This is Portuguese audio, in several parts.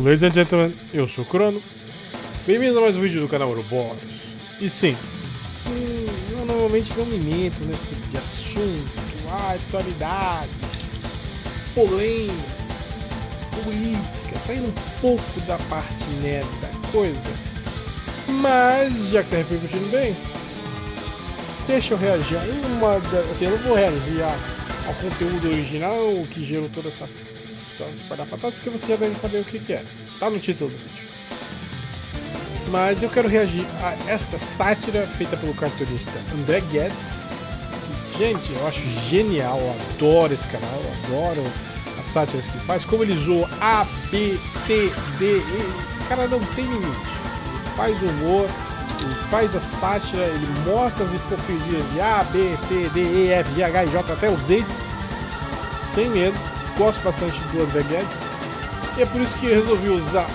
ladies and gentlemen, eu sou o Crono. Bem-vindos a mais um vídeo do canal Ouroboros. E sim, eu normalmente não me meto nesse tipo de assunto, atualidades, polêmicas, política, saindo um pouco da parte nerd da coisa. Mas, já que tá repercutindo bem, deixa eu reagir a uma das... Assim, eu não vou reagir ao conteúdo original que gerou toda essa espalhafatosa, porque você já deve saber o que é. Tá no título do vídeo. Mas eu quero reagir a esta sátira feita pelo cartunista André Guedes. Que, gente, eu acho genial, eu adoro esse canal, eu adoro as sátiras que ele faz. Como ele zoou A, B, C, D, E. O cara não tem limite. Ele faz humor, ele faz a sátira, ele mostra as hipocrisias de A, B, C, D, E, F, G, H, I, J até o Z. Sem medo. Gosto bastante do André Guedes. E é por isso que eu resolvi usar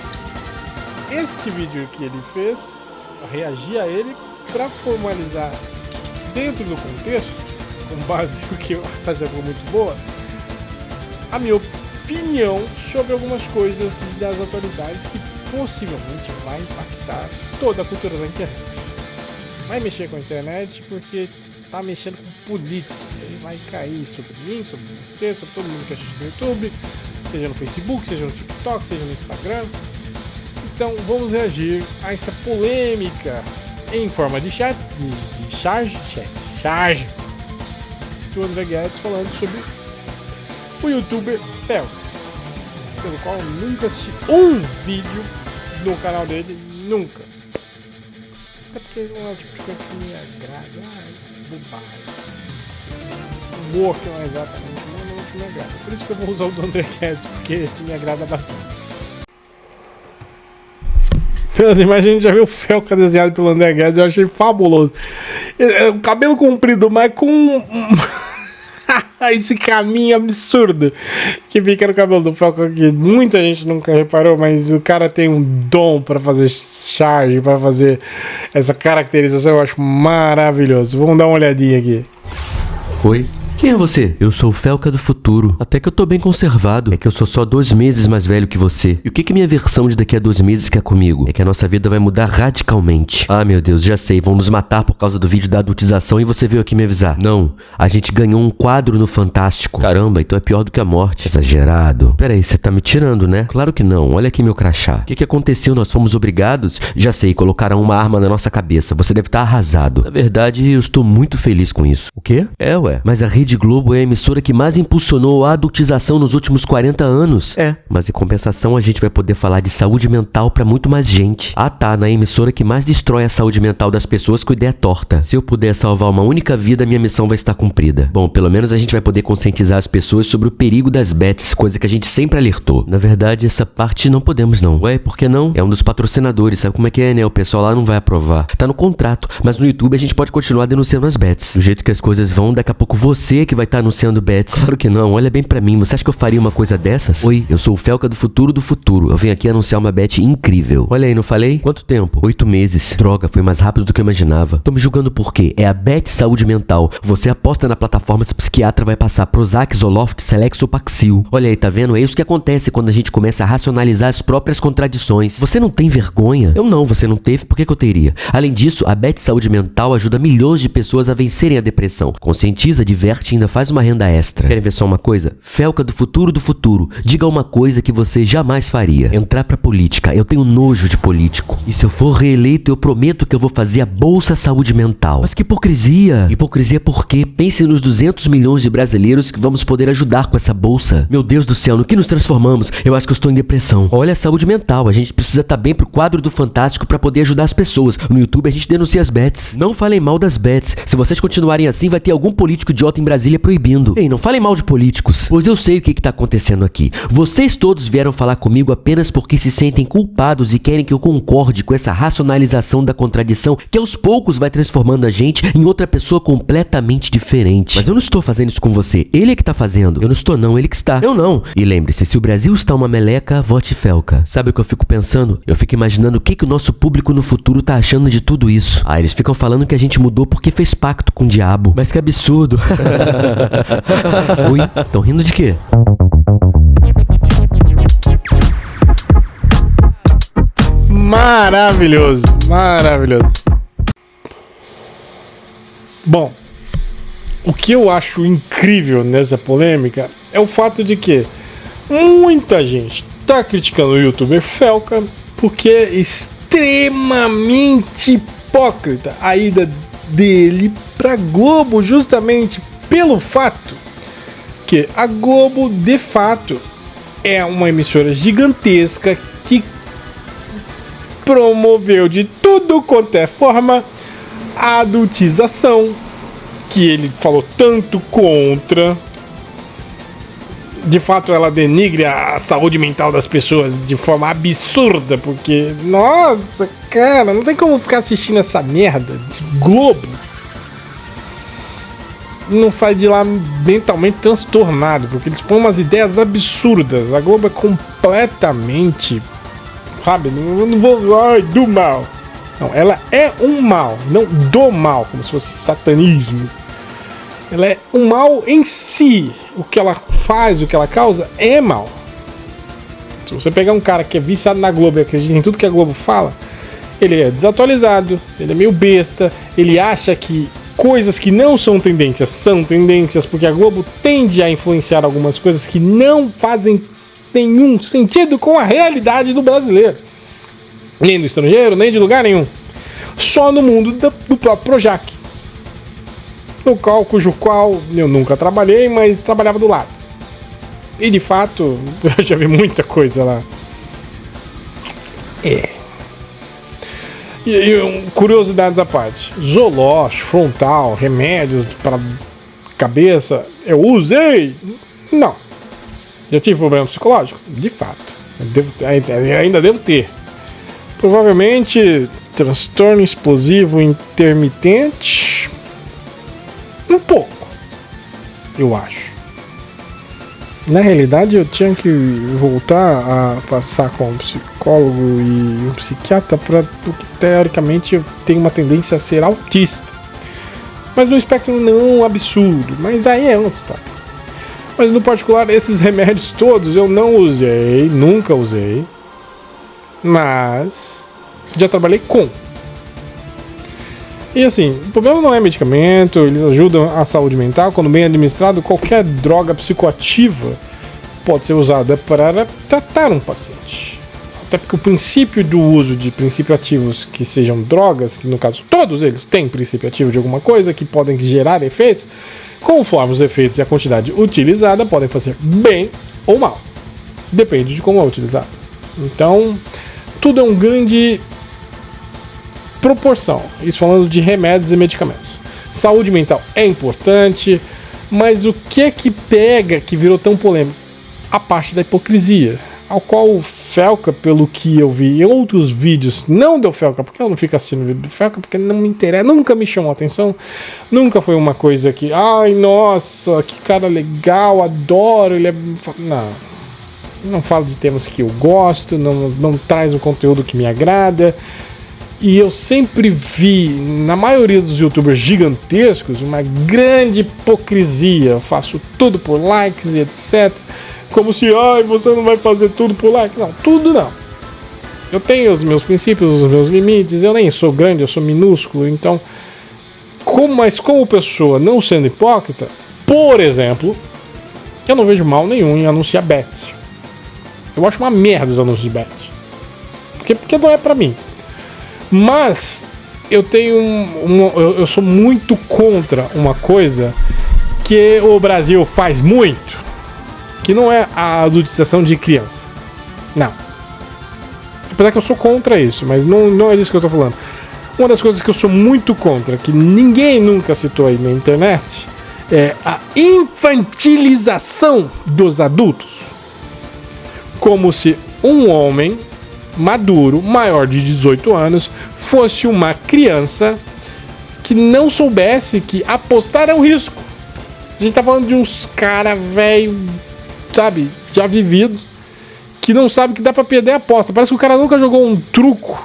este vídeo que ele fez, reagir a ele, para formalizar dentro do contexto, com base no que a sátira foi muito boa, a minha opinião sobre algumas coisas das atualidades que possivelmente vai impactar toda a cultura da internet. Vai mexer com a internet porque tá mexendo com política. Ele vai cair sobre mim, sobre você, sobre todo mundo que assiste no YouTube, seja no Facebook, seja no TikTok, seja no Instagram. Então vamos reagir a essa polêmica em forma de chat, de charge do André Guedes falando sobre o youtuber Fel, pelo qual eu nunca assisti um vídeo no canal dele, nunca. Até porque não é o tipo de coisa que me agrada, bobagem. Humor que não é exatamente o que me agrada. Por isso que eu vou usar o do André Guedes, porque esse me agrada bastante. Pelas imagens a gente já viu o Felca desenhado pelo André Guedes, eu achei fabuloso. O cabelo comprido, mas com esse caminho absurdo que fica no cabelo do Felca, que muita gente nunca reparou, mas o cara tem um dom para fazer charge, para fazer essa caracterização, eu acho maravilhoso. Vamos dar uma olhadinha aqui. Oi? Quem é você? Eu sou o Felca do futuro. Até que eu tô bem conservado. É que eu sou só 2 meses mais velho que você. E o que minha versão de daqui a 2 meses quer comigo? É que a nossa vida vai mudar radicalmente. Ah, meu Deus, já sei. Vão nos matar por causa do vídeo da adultização e você veio aqui me avisar. Não, a gente ganhou um quadro no Fantástico. Caramba, então é pior do que a morte. Exagerado. Peraí, você tá me tirando, né? Claro que não. Olha aqui meu crachá. O que aconteceu? Nós fomos obrigados? Já sei, colocaram uma arma na nossa cabeça. Você deve estar arrasado. Na verdade, eu estou muito feliz com isso. O quê? É, ué. Mas a Rede Globo é a emissora que mais impulsionou a adultização nos últimos 40 anos. É, mas em compensação a gente vai poder falar de saúde mental pra muito mais gente. Ah tá, na emissora que mais destrói a saúde mental das pessoas com ideia torta. Se eu puder salvar uma única vida, minha missão vai estar cumprida. Bom, pelo menos a gente vai poder conscientizar as pessoas sobre o perigo das bets, coisa que a gente sempre alertou. Na verdade, essa parte não podemos não. Ué, por que não? É um dos patrocinadores, sabe como é que é, né? O pessoal lá não vai aprovar. Tá no contrato, mas no YouTube a gente pode continuar denunciando as bets. Do jeito que as coisas vão, daqui a pouco você que vai estar anunciando bets. Claro que não, olha bem pra mim. Você acha que eu faria uma coisa dessas? Oi, eu sou o Felca do futuro do futuro. Eu venho aqui anunciar uma bet incrível. Olha aí, não falei? Quanto tempo? 8 meses. Droga, foi mais rápido do que eu imaginava. Tô me julgando por quê? É a Bet Saúde Mental. Você aposta na plataforma se o psiquiatra vai passar Prozac, Zoloft, Selex ou Paxil. Olha aí, tá vendo? É isso que acontece quando a gente começa a racionalizar as próprias contradições. Você não tem vergonha? Eu não, você não teve, por que eu teria? Além disso, a Bet Saúde Mental ajuda milhões de pessoas a vencerem a depressão. Conscientiza, diverte e ainda faz uma renda extra. Querem ver só uma coisa? Felca do futuro, diga uma coisa que você jamais faria. Entrar pra política. Eu tenho nojo de político. E se eu for reeleito, eu prometo que eu vou fazer a Bolsa Saúde Mental. Mas que hipocrisia. Hipocrisia por quê? Pense nos 200 milhões de brasileiros que vamos poder ajudar com essa bolsa. Meu Deus do céu, no que nos transformamos? Eu acho que eu estou em depressão. Olha a saúde mental. A gente precisa estar bem pro quadro do Fantástico pra poder ajudar as pessoas. No YouTube a gente denuncia as bets. Não falem mal das bets. Se vocês continuarem assim, vai ter algum político idiota em Brasília proibindo. Ei, não falem mal de políticos, pois eu sei o que tá acontecendo aqui. Vocês todos vieram falar comigo apenas porque se sentem culpados e querem que eu concorde com essa racionalização da contradição que aos poucos vai transformando a gente em outra pessoa completamente diferente. Mas eu não estou fazendo isso com você, ele é que tá fazendo. Eu não estou não, ele que está. Eu não. E lembre-se, se o Brasil está uma meleca, vote Felca. Sabe o que eu fico pensando? Eu fico imaginando o que o nosso público no futuro tá achando de tudo isso. Ah, eles ficam falando que a gente mudou porque fez pacto com o diabo. Mas que absurdo. Ui, tão rindo de quê? Maravilhoso, maravilhoso. Bom, o que eu acho incrível nessa polêmica é o fato de que muita gente tá criticando o youtuber Felca porque é extremamente hipócrita a ida dele pra Globo, justamente pelo fato que a Globo, de fato, é uma emissora gigantesca que promoveu de tudo quanto é forma a adultização, que ele falou tanto contra. De fato, ela denigre a saúde mental das pessoas de forma absurda, porque, nossa, cara, não tem como ficar assistindo essa merda de Globo. Não sai de lá mentalmente transtornado, porque eles põem umas ideias absurdas. A Globo é completamente, sabe, não vou, ai, do mal. Não, ela é um mal, não do mal, como se fosse satanismo. Ela é um mal em si. O que ela faz, o que ela causa é mal. Se você pegar um cara que é viciado na Globo e acredita em tudo que a Globo fala, ele é desatualizado, ele é meio besta, ele acha que coisas que não são tendências, porque a Globo tende a influenciar algumas coisas que não fazem nenhum sentido com a realidade do brasileiro. Nem do estrangeiro, nem de lugar nenhum. Só no mundo do próprio Projac. Cujo qual eu nunca trabalhei, mas trabalhava do lado. E de fato, eu já vi muita coisa lá. E curiosidades à parte. Zoloft, Frontal, remédios para cabeça, eu usei? Não. Já tive problema psicológico? De fato. Eu ainda devo ter. Provavelmente transtorno explosivo intermitente. Um pouco, eu acho. Na realidade, eu tinha que voltar a passar com um psicólogo e um psiquiatra porque teoricamente eu tenho uma tendência a ser autista. Mas no espectro não absurdo. Mas aí é outra história. Mas no particular, esses remédios todos eu não usei, nunca usei. Mas já trabalhei com. E assim, o problema não é medicamento, eles ajudam a saúde mental. Quando bem administrado, qualquer droga psicoativa pode ser usada para tratar um paciente. Até porque o princípio do uso de princípios ativos que sejam drogas, que no caso todos eles têm princípio ativo de alguma coisa, que podem gerar efeitos, conforme os efeitos e a quantidade utilizada, podem fazer bem ou mal. Depende de como é utilizado. Então, tudo é um grande proporção, isso falando de remédios e medicamentos. Saúde mental é importante, mas o que é que pega, que virou tão polêmico? A parte da hipocrisia, ao qual o Felca, pelo que eu vi em outros vídeos, não deu Felca, porque eu não fico assistindo vídeo do Felca, porque não me interessa, nunca me chamou a atenção, nunca foi uma coisa que, ai, nossa, que cara legal, adoro, ele é... Não falo de temas que eu gosto, não traz um conteúdo que me agrada. E eu sempre vi, na maioria dos youtubers gigantescos, uma grande hipocrisia. Eu faço tudo por likes e etc. Como se, ai, você não vai fazer tudo por like. Não, tudo não. Eu tenho os meus princípios, os meus limites. Eu nem sou grande, eu sou minúsculo. Então, mas como pessoa não sendo hipócrita, por exemplo, eu não vejo mal nenhum em anunciar bets. Eu acho uma merda os anúncios de bets. Porque não é pra mim. Mas eu tenho eu sou muito contra uma coisa que o Brasil faz muito, que não é a adultização de criança. Não. Apesar que eu sou contra isso, mas não é disso que eu tô falando. Uma das coisas que eu sou muito contra, que ninguém nunca citou aí na internet, é a infantilização dos adultos. Como se um homem maduro, maior de 18 anos, fosse uma criança que não soubesse que apostar é um risco. A gente tá falando de uns cara velho, sabe, já vividos, que não sabe que dá pra perder a aposta. Parece que o cara nunca jogou um truco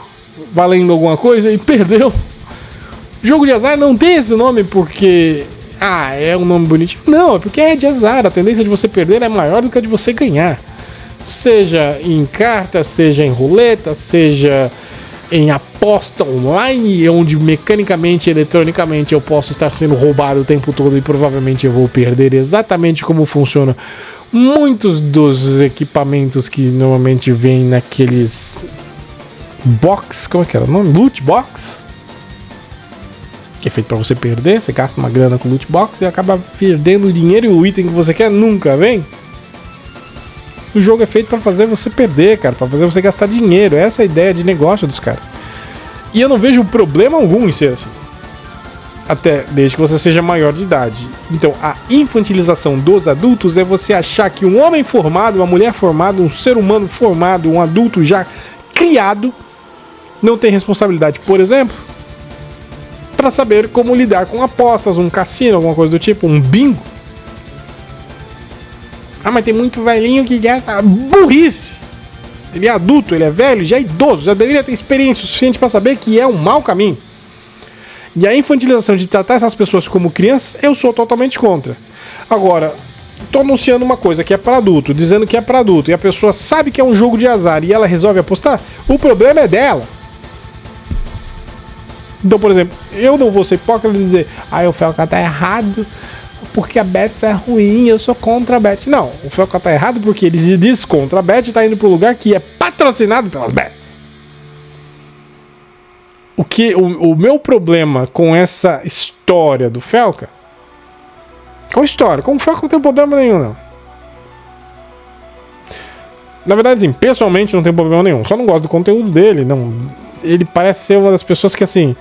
valendo alguma coisa e perdeu. Jogo de azar não tem esse nome porque é um nome bonitinho. Não, é porque é de azar. A tendência de você perder é maior do que a de você ganhar. Seja em carta, seja em roleta, seja em aposta online, onde mecanicamente, eletronicamente eu posso estar sendo roubado o tempo todo e provavelmente eu vou perder exatamente como funciona muitos dos equipamentos que normalmente vêm naqueles box, como é que era o nome? Loot box, que é feito pra você perder. Você gasta uma grana com loot box e acaba perdendo o dinheiro, e o item que você quer nunca vem. O jogo é feito pra fazer você perder, cara, pra fazer você gastar dinheiro. Essa é a ideia de negócio dos caras. E eu não vejo problema algum em ser assim, até desde que você seja maior de idade. Então, a infantilização dos adultos é você achar que um homem formado, uma mulher formada, um ser humano formado, um adulto já criado, não tem responsabilidade, por exemplo, para saber como lidar com apostas, um cassino, alguma coisa do tipo, um bingo. Ah, mas tem muito velhinho que gasta. Burrice! Ele é adulto, ele é velho, já é idoso, já deveria ter experiência suficiente para saber que é um mau caminho. E a infantilização de tratar essas pessoas como crianças, eu sou totalmente contra. Agora, tô anunciando uma coisa que é para adulto, dizendo que é para adulto, e a pessoa sabe que é um jogo de azar e ela resolve apostar, o problema é dela. Então, por exemplo, eu não vou ser hipócrita e dizer, o Felca tá errado porque a bet é ruim, eu sou contra a bet. Não, o Felca tá errado porque ele se diz contra a bet e tá indo pro lugar que é patrocinado pelas bets. O meu problema com essa história do Felca, com história, com o Felca não tem problema nenhum, não. Na verdade, assim, pessoalmente não tem problema nenhum, só não gosto do conteúdo dele, não. Ele parece ser uma das pessoas que, assim,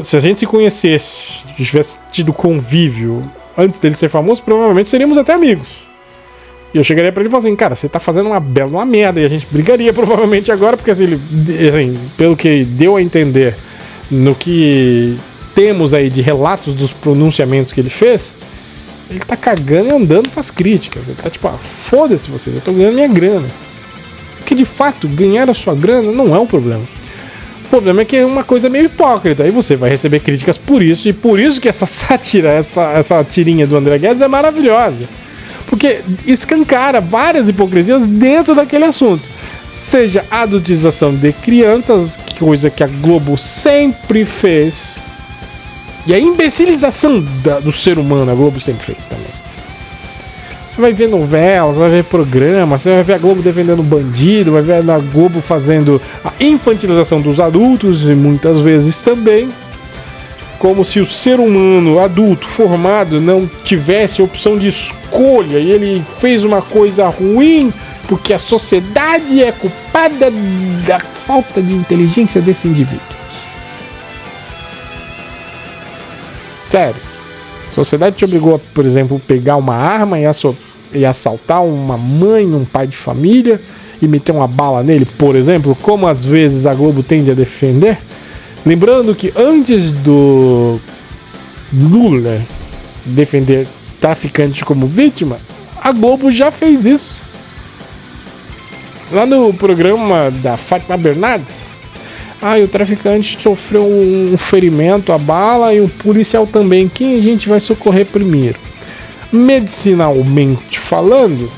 se a gente se conhecesse, tivesse tido convívio antes dele ser famoso, provavelmente seríamos até amigos. E eu chegaria pra ele e falaria assim, cara, você tá fazendo uma merda, e a gente brigaria provavelmente agora, porque assim, pelo que deu a entender no que temos aí de relatos dos pronunciamentos que ele fez, ele tá cagando e andando pras críticas. Ele tá tipo, foda-se vocês, eu tô ganhando minha grana. Porque de fato, ganhar a sua grana não é um problema. O problema é que é uma coisa meio hipócrita. Aí você vai receber críticas por isso. E por isso que essa sátira, essa tirinha do André Guedes é maravilhosa. Porque escancara várias hipocrisias dentro daquele assunto. Seja a adultização de crianças, coisa que a Globo sempre fez. E a imbecilização do ser humano, a Globo sempre fez também. Você vai ver novelas, vai ver programa, você vai ver a Globo defendendo bandido, vai ver a Globo fazendo a infantilização dos adultos, e muitas vezes também, como se o ser humano adulto formado não tivesse opção de escolha e ele fez uma coisa ruim porque a sociedade é culpada da falta de inteligência desse indivíduo. Sério. A sociedade te obrigou a, por exemplo, pegar uma arma e assaltar uma mãe, um pai de família e meter uma bala nele, por exemplo, como às vezes a Globo tende a defender. Lembrando que antes do Lula defender traficante como vítima, a Globo já fez isso. Lá no programa da Fátima Bernardes, o traficante sofreu um ferimento, a bala, e o policial também. Quem a gente vai socorrer primeiro? Medicinalmente falando,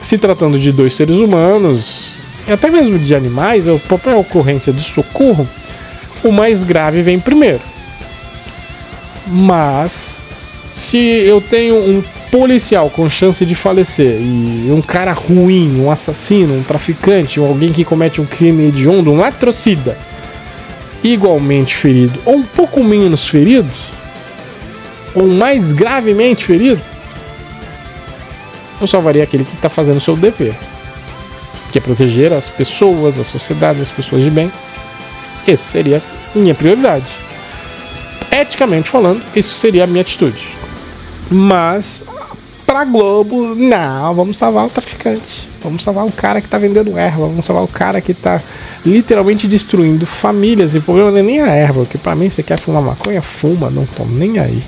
se tratando de dois seres humanos, e até mesmo de animais, a própria ocorrência de socorro, o mais grave vem primeiro. Mas, se eu tenho um policial com chance de falecer e um cara ruim, um assassino, um traficante, ou alguém que comete um crime hediondo, um latrocida, igualmente ferido, ou um pouco menos ferido, ou mais gravemente ferido, eu salvaria aquele que está fazendo o seu dever, que é proteger as pessoas, a sociedade, as pessoas de bem. Essa seria a minha prioridade. Eticamente falando, isso seria a minha atitude. Mas pra Globo, não, vamos salvar o traficante, vamos salvar o cara que tá vendendo erva, vamos salvar o cara que tá literalmente destruindo famílias. E o problema não é nem a erva, porque pra mim, você quer fumar maconha, fuma, não tô nem aí.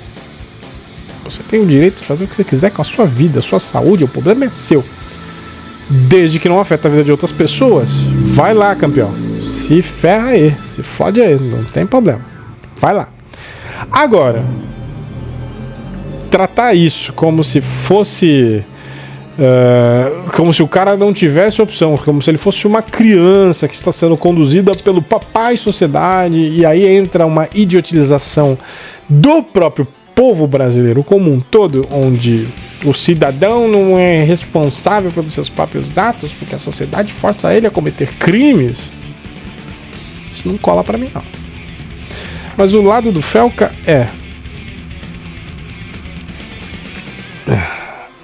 Você tem o direito de fazer o que você quiser com a sua vida, a sua saúde, o problema é seu, desde que não afeta a vida de outras pessoas. Vai lá, campeão, se ferra aí, se fode aí, não tem problema, vai lá. Agora, tratar isso como se fosse Como se o cara não tivesse opção, como se ele fosse uma criança que está sendo conduzida pelo papai sociedade, e aí entra uma idiotilização do próprio povo brasileiro como um todo, onde o cidadão não é responsável pelos seus próprios atos, porque a sociedade força ele a cometer crimes. Isso não cola pra mim, não. Mas o lado do Felca é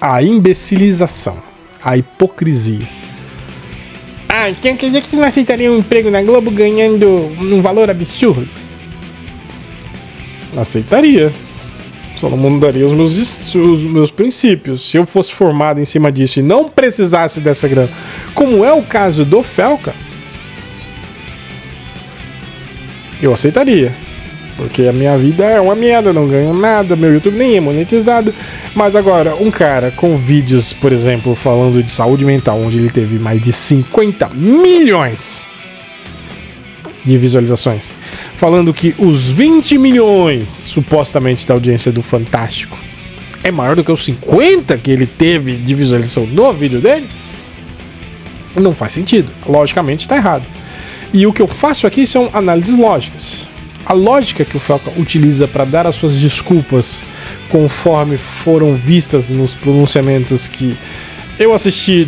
a imbecilização, a hipocrisia. Então quer dizer que você não aceitaria um emprego na Globo ganhando um valor absurdo? Aceitaria. Só não mudaria os meus princípios. Se eu fosse formado em cima disso e não precisasse dessa grana, como é o caso do Felca, eu aceitaria. Porque a minha vida é uma merda, não ganho nada, meu YouTube nem é monetizado. Mas agora, um cara com vídeos, por exemplo, falando de saúde mental, onde ele teve mais de 50 milhões de visualizações, falando que os 20 milhões, supostamente, da audiência do Fantástico é maior do que os 50 que ele teve de visualização no vídeo dele, não faz sentido. Logicamente está errado. E o que eu faço aqui são análises lógicas. A lógica que o Felca utiliza para dar as suas desculpas, conforme foram vistas nos pronunciamentos que eu assisti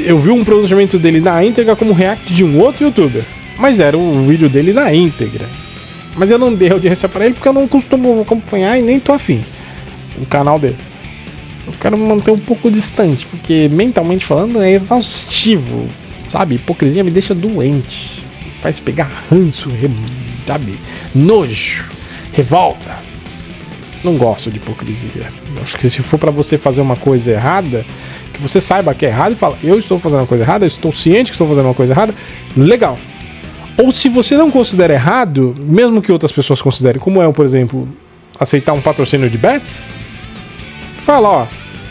eu vi um pronunciamento dele na íntegra como react de um outro youtuber, mas era o vídeo dele na íntegra. Mas eu não dei audiência para ele porque eu não costumo acompanhar e nem tô afim o canal dele. Eu quero me manter um pouco distante, porque mentalmente falando é exaustivo, sabe? Hipocrisia me deixa doente, faz pegar ranço, sabe? Nojo, revolta. Não gosto de hipocrisia. Eu acho que se for pra você fazer uma coisa errada, que você saiba que é errado e fala, eu estou fazendo uma coisa errada, eu estou ciente que estou fazendo uma coisa errada, legal. Ou se você não considera errado, mesmo que outras pessoas considerem, como é, por exemplo, aceitar um patrocínio de bets, fala, ó,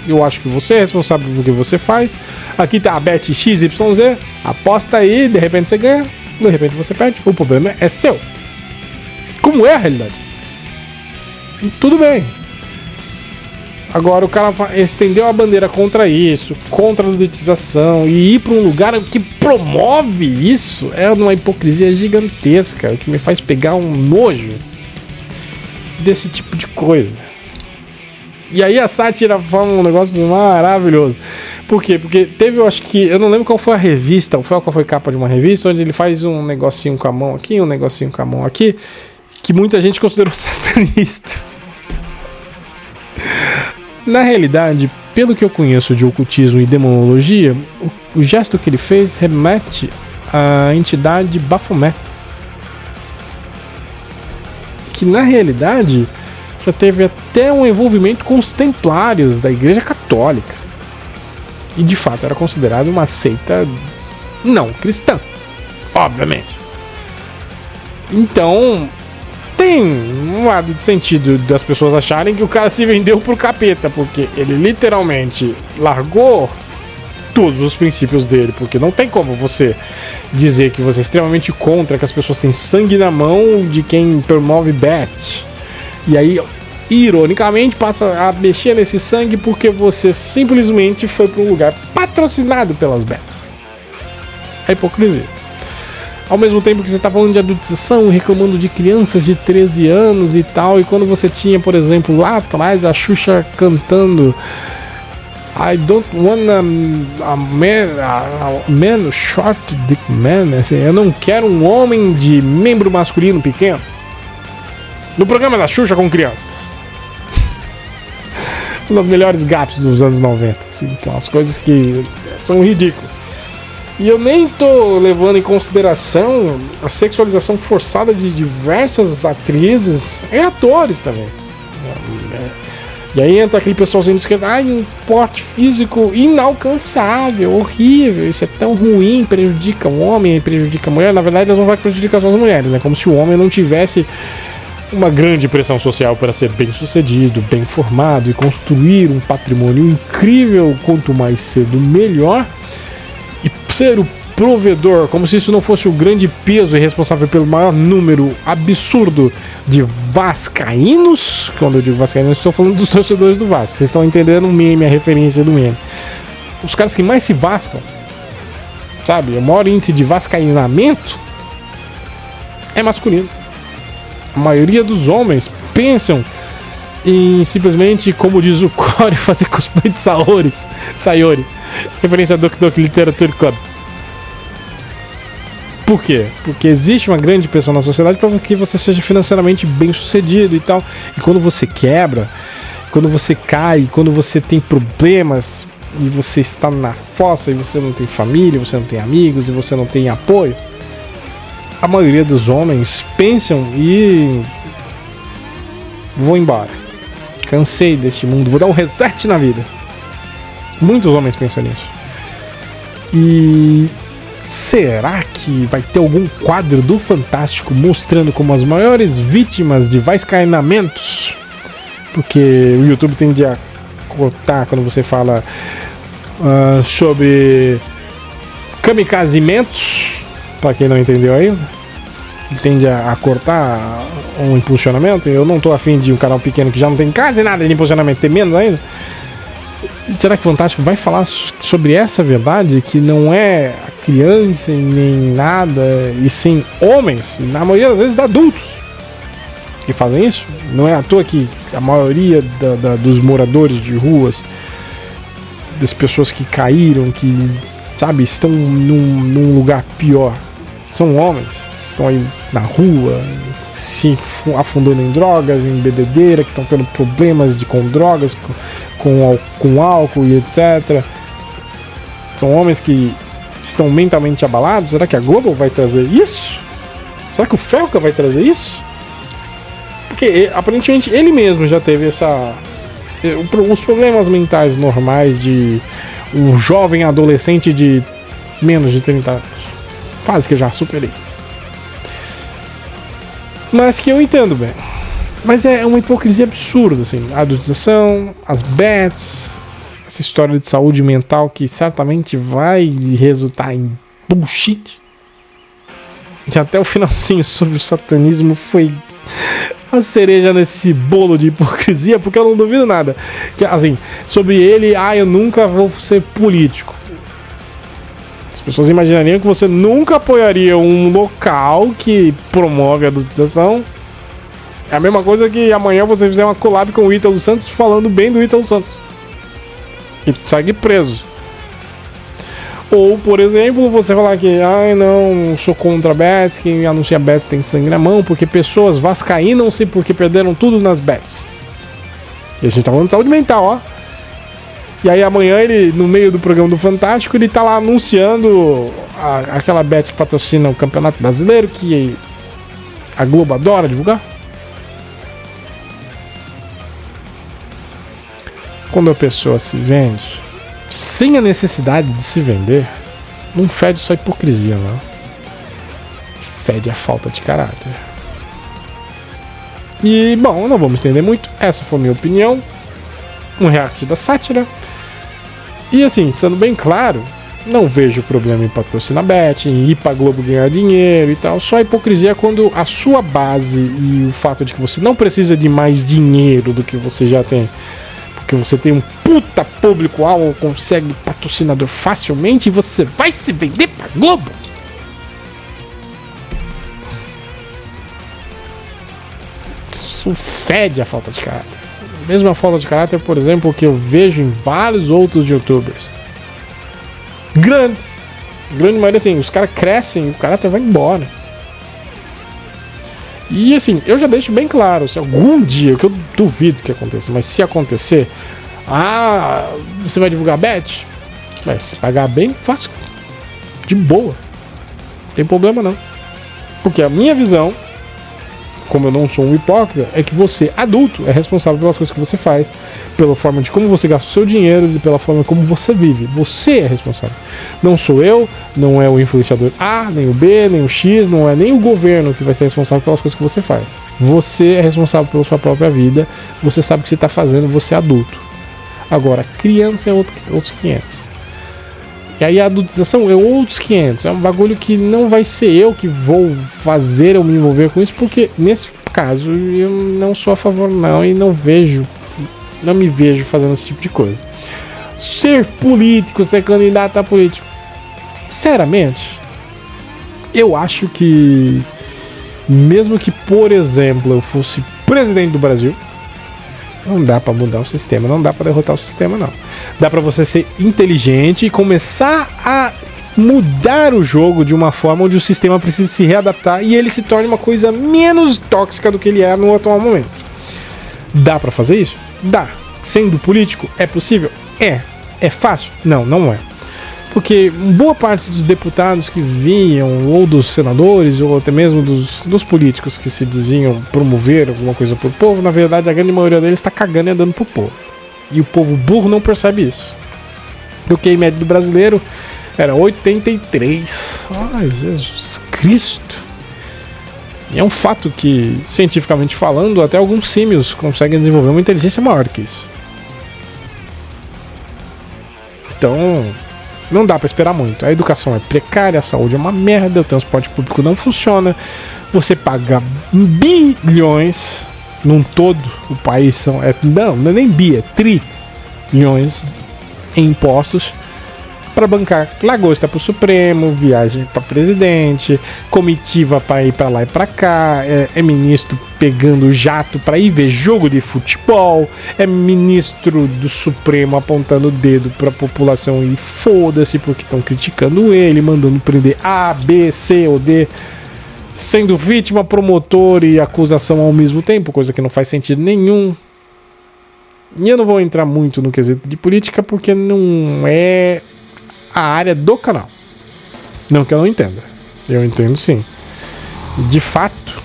eu acho que você é responsável pelo que você faz, aqui tá a bet XYZ, aposta aí, de repente você ganha, de repente você perde, o problema é seu. Como é a realidade? E tudo bem. Agora o cara estendeu a bandeira contra isso, contra a luditização, e ir para um lugar que promove isso é uma hipocrisia gigantesca, o que me faz pegar um nojo desse tipo de coisa. E aí a sátira fala um negócio maravilhoso. Por quê? Porque teve, eu acho que, eu não lembro qual foi a revista, o Felca foi capa de uma revista, onde ele faz um negocinho com a mão aqui, um negocinho com a mão aqui, que muita gente considerou satanista. Na realidade, pelo que eu conheço de ocultismo e demonologia, o gesto que ele fez remete à entidade Baphomet, que na realidade já teve até um envolvimento com os templários da Igreja Católica. E de fato era considerado uma seita não cristã, obviamente. Então tem um lado de sentido das pessoas acharem que o cara se vendeu pro capeta, porque ele literalmente largou todos os princípios dele, porque não tem como você dizer que você é extremamente contra que as pessoas têm sangue na mão de quem promove bet, e aí ironicamente passa a mexer nesse sangue porque você simplesmente foi para um lugar patrocinado pelas bets. É hipocrisia. Ao mesmo tempo que você tá falando de adultização, reclamando de crianças de 13 anos e tal, e quando você tinha, por exemplo, lá atrás a Xuxa cantando I don't wanna a man short dick man, assim, eu não quero um homem de membro masculino pequeno, no programa da Xuxa com crianças. Uma das melhores gafes dos anos 90, assim, que são as coisas que são ridículas. E eu nem tô levando em consideração a sexualização forçada de diversas atrizes e atores também. E aí entra aquele pessoalzinho que diz, um porte físico inalcançável, horrível, isso é tão ruim, prejudica o homem, prejudica a mulher. Na verdade, elas não vão prejudicar só as mulheres, né? Como se o homem não tivesse uma grande pressão social para ser bem sucedido, bem formado e construir um patrimônio incrível, quanto mais cedo melhor. E ser o provedor, como se isso não fosse o grande peso e responsável pelo maior número absurdo de vascaínos. Quando eu digo vascaínos, estou falando dos torcedores do Vasco. Vocês estão entendendo o meme, a referência do meme. Os caras que mais se vascam, sabe, o maior índice de vascainamento é masculino. A maioria dos homens pensam em simplesmente, como diz o Core, fazer cosplay de Sayori. Referência a Doki Doki Literature Club. Por quê? Porque existe uma grande pressão na sociedade para que você seja financeiramente bem sucedido e tal. E quando você quebra, quando você cai, quando você tem problemas e você está na fossa e você não tem família, você não tem amigos e você não tem apoio, a maioria dos homens pensam e vou embora. Cansei deste mundo, vou dar um reset na vida. Muitos homens pensam nisso. E será que vai ter algum quadro do Fantástico mostrando como as maiores vítimas de vascainamentos? Porque o YouTube tende a cortar quando você fala sobre kamikazimentos. Pra quem não entendeu ainda, tende a cortar um impulsionamento. Eu não tô afim de um canal pequeno que já não tem quase nada de impulsionamento, tem menos ainda. Será que o Fantástico vai falar sobre essa verdade? Que não é a criança nem nada, e sim homens, na maioria das vezes adultos, que fazem isso? Não é à toa que a maioria dos moradores de ruas, das pessoas que caíram, que, sabe, estão num lugar pior, são homens, estão aí na rua, se afundando em drogas, em bebedeira, que estão tendo problemas com drogas, com álcool e etc. São homens que estão mentalmente abalados. Será que a Globo vai trazer isso? Será que o Felca vai trazer isso? Porque aparentemente ele mesmo já teve os problemas mentais normais de um jovem adolescente de menos de 30 anos. Fase que eu já superei. Mas que eu entendo bem. Mas é uma hipocrisia absurda, assim. A adultização, as bets, essa história de saúde mental que certamente vai resultar em bullshit. E até o finalzinho sobre o satanismo foi a cereja nesse bolo de hipocrisia, porque eu não duvido nada. Que, assim, sobre ele, eu nunca vou ser político. As pessoas imaginariam que você nunca apoiaria um local que promove a adultização. É a mesma coisa que amanhã você fizer uma collab com o Ítalo Santos falando bem do Ítalo Santos e segue preso. Ou, por exemplo, você falar que não, sou contra bets, quem anuncia bets tem sangue na mão, porque pessoas vascaínam-se porque perderam tudo nas bets. E a gente tá falando de saúde mental, ó. E aí amanhã ele, no meio do programa do Fantástico, ele tá lá anunciando aquela bet que patrocina o Campeonato Brasileiro, que a Globo adora divulgar. Quando a pessoa se vende sem a necessidade de se vender, não fede só hipocrisia, não. Fede a falta de caráter. E, bom, não vamos estender muito. Essa foi a minha opinião. Um react da sátira. E assim, sendo bem claro, não vejo problema em patrocinar bet, em ir pra Globo ganhar dinheiro e tal. Só a hipocrisia é quando a sua base e o fato de que você não precisa de mais dinheiro do que você já tem, porque você tem um puta público-alvo, consegue patrocinador facilmente e você vai se vender pra Globo. Isso fede a falta de caráter. Mesma falta de caráter, por exemplo, que eu vejo em vários outros youtubers grandes. Grande maioria, assim, os caras crescem e o caráter vai embora. E assim, eu já deixo bem claro, se algum dia, que eu duvido que aconteça, mas se acontecer, você vai divulgar bet? Se pagar bem, faço de boa. Não tem problema não. Porque a minha visão, como eu não sou um hipócrita, é que você, adulto, é responsável pelas coisas que você faz, pela forma de como você gasta o seu dinheiro e pela forma como você vive. Você é responsável. Não sou eu, não é o influenciador A, nem o B, nem o X, não é nem o governo que vai ser responsável pelas coisas que você faz. Você é responsável pela sua própria vida, você sabe o que você está fazendo, você é adulto. Agora, criança é outros 500. E aí a adultização é outros 500. É um bagulho que não vai ser eu que vou fazer ou me envolver com isso, porque nesse caso eu não sou a favor não e não me vejo fazendo esse tipo de coisa. Ser político, ser candidato a político, sinceramente, eu acho que mesmo que, por exemplo, eu fosse presidente do Brasil, não dá pra mudar o sistema, não dá pra derrotar o sistema, não. Dá pra você ser inteligente e começar a mudar o jogo de uma forma onde o sistema precisa se readaptar e ele se torne uma coisa menos tóxica do que ele é no atual momento. Dá pra fazer isso? Dá. Sendo político, é possível? É. É fácil? Não, não é. Porque boa parte dos deputados que vinham, ou dos senadores, ou até mesmo dos políticos que se diziam promover alguma coisa pro povo, na verdade a grande maioria deles está cagando e andando pro povo. E o povo burro não percebe isso. O QI médio do brasileiro era 83. Ai, Jesus Cristo. E é um fato que, cientificamente falando, até alguns símios conseguem desenvolver uma inteligência maior que isso. Então, não dá pra esperar muito. A educação é precária, a saúde é uma merda, o transporte público não funciona. Você paga bilhões num todo, o país não é nem bi, é trilhões em impostos para bancar lagosta pro Supremo, viagem para presidente, comitiva para ir para lá e para cá, é ministro pegando jato para ir ver jogo de futebol, é ministro do Supremo apontando o dedo para a população e foda-se porque estão criticando ele, mandando prender A, B, C ou D, sendo vítima, promotor e acusação ao mesmo tempo, coisa que não faz sentido nenhum. E eu não vou entrar muito no quesito de política porque não é a área do canal. Não que eu não entenda. Eu entendo sim. De fato,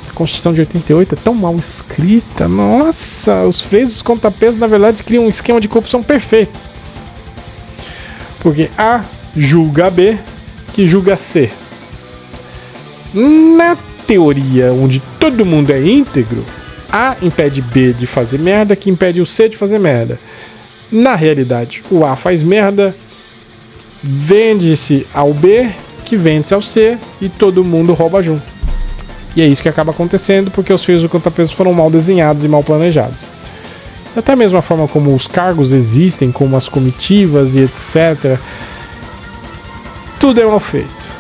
a Constituição de 88 é tão mal escrita. Nossa, os freios e os contrapesos na verdade criam um esquema de corrupção perfeito. Porque A julga B, que julga C. Na teoria, onde todo mundo é íntegro, A impede B de fazer merda, que impede o C de fazer merda. Na realidade, o A faz merda, vende-se ao B, que vende-se ao C, e todo mundo rouba junto. E é isso que acaba acontecendo, porque os fios do contrapeso foram mal desenhados e mal planejados. Até mesmo a forma como os cargos existem, como as comitivas e etc. Tudo é mal feito.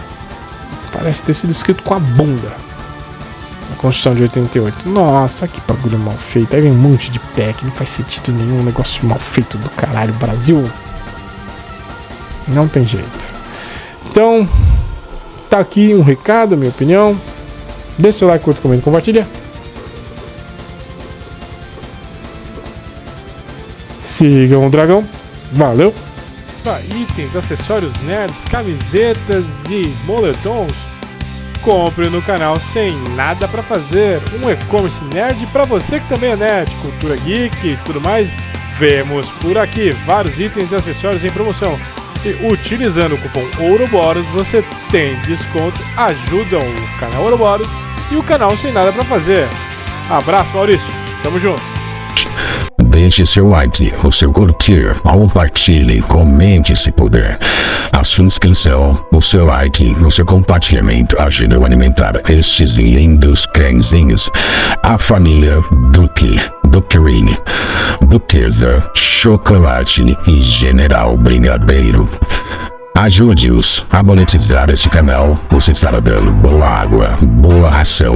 Parece ter sido escrito com a bunda. A Constituição de 88. Nossa, que bagulho mal feito. Aí vem um monte de pé que não faz sentido nenhum. Um negócio mal feito do caralho. Brasil. Não tem jeito. Então, tá aqui um recado, minha opinião. Deixa seu like, curta, comenta e compartilha. Sigam o Dragão. Valeu! Para itens, acessórios nerds, camisetas e moletons, compre no canal Sem Nada Pra Fazer. Um e-commerce nerd pra você que também é nerd, cultura geek e tudo mais. Vemos por aqui vários itens e acessórios em promoção. E utilizando o cupom Ouroboros você tem desconto, ajudam o canal Ouroboros e o canal Sem Nada Pra Fazer. Abraço, Maurício. Tamo junto. Deixe seu like, o seu curtir, compartilhe, comente se puder. A sua inscrição, o seu like, o seu compartilhamento ajudam a alimentar estes lindos cãezinhos. A família Duque, Duquerini, Duquesa, Chocolate e General Brigadeiro. Ajude-os a monetizar este canal. Você estará dando boa água, boa ração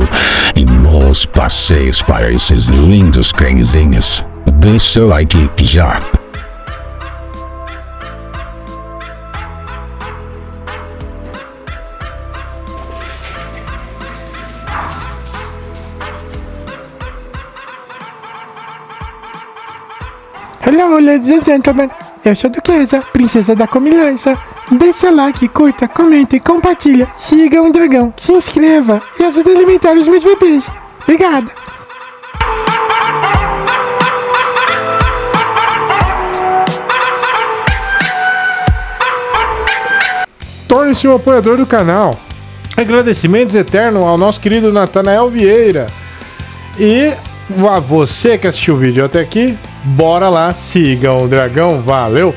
e bons passeios para esses lindos cãezinhos. Deixe seu like já. Hello, ladies and gentlemen. Eu sou Duquesa, princesa da comilança. Deixe seu like, curta, comenta e compartilha. Siga o Dragão, se inscreva e ajude a alimentar os meus bebês. Obrigada. Torne-se um apoiador do canal. Agradecimentos eternos ao nosso querido Natanael Vieira. E a você que assistiu o vídeo até aqui, bora lá, siga o Dragão. Valeu!